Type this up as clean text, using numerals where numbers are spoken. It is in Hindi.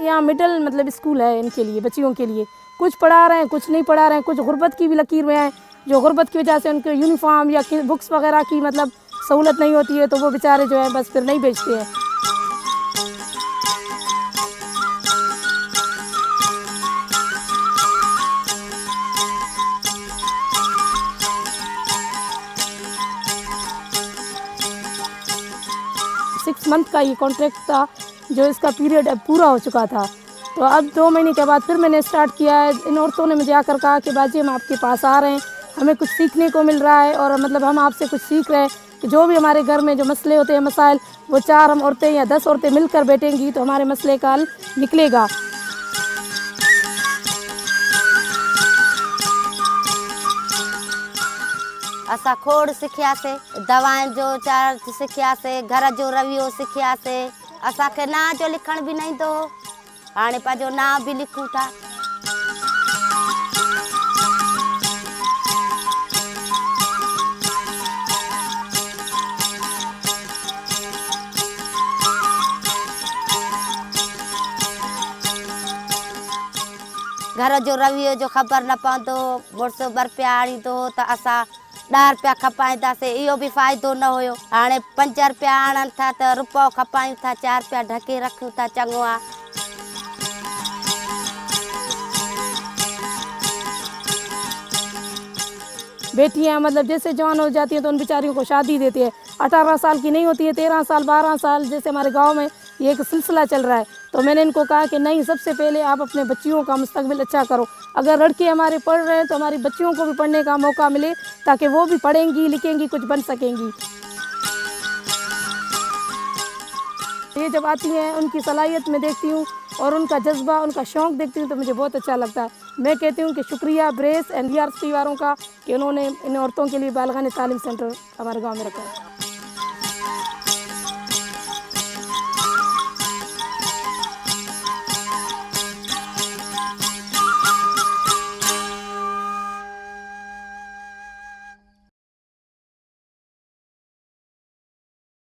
यहाँ मिडिल मतलब स्कूल है इनके लिए, बच्चियों के लिए। कुछ पढ़ा रहे हैं, कुछ नहीं पढ़ा रहे हैं। कुछ गुर्बत की भी लकीर में हैं, जो गुर्बत की वजह से उनके यूनिफॉर्म या बुक्स वगैरह की मतलब सहूलत नहीं होती है, तो वो बेचारे जो है बस फिर नहीं भेजते हैं। सिक्स मंथ का ये कॉन्ट्रैक्ट था, जो इसका पीरियड अब पूरा हो चुका था। तो अब 2 महीने के बाद फिर मैंने स्टार्ट किया है। इन औरतों ने मुझे आकर कहा कि बाजी हम आपके पास आ रहे हैं, हमें कुछ सीखने को मिल रहा है और मतलब हम आपसे कुछ सीख रहे हैं कि जो भी हमारे घर में जो मसले होते हैं, मसाइल, वो 4 हम औरतें या 10 औरतें मिलकर बैठेंगी तो हमारे मसले का हल निकलेगा। असां खोड़ सिखियासीं, दवाउनि जो चार्ज सिखियासीं, घर जो रवियो सिखियासीं। असांखे नां जो लिखण बि न ईंदो हो, हाणे पंहिंजो नाम बि लिखूं था। घर जो रवियो जो ख़बर न पवंदो, मुड़ुस ॿ आणींदो हो त असां 10 रुपया खपाईंदासीं, इहो बि फ़ाइदो न हुयो। हाणे 5 रुपया आणनि था त रुपयो खपायूं था, 4 रुपया ढके रखूं था, चङो आहे। बेटियां मतलब जैसे जवान हो जाती हैं तो उन बेचारियों को शादी देती है। 18 साल की नहीं होती है, 13 साल 12 साल, जैसे हमारे गांव में ये एक सिलसिला चल रहा है। तो मैंने इनको कहा कि नहीं, सबसे पहले आप अपने बच्चियों का मुस्तकबिल अच्छा करो। अगर लड़के हमारे पढ़ रहे हैं तो हमारी बच्चियों को भी पढ़ने का मौका मिले, ताकि वो भी पढ़ेंगी लिखेंगी, कुछ बन सकेंगी। ये जब आती हैं उनकी सलाहियत में देखती हूँ और उनका जज्बा, उनका शौक़ देखती हूँ तो मुझे बहुत अच्छा लगता है। मैं कहती हूँ कि शुक्रिया ब्रेस एंड BRC वालों का कि उन्होंने इन औरतों के लिए बालिगाने तालीम सेंटर हमारे गांव में रखा है।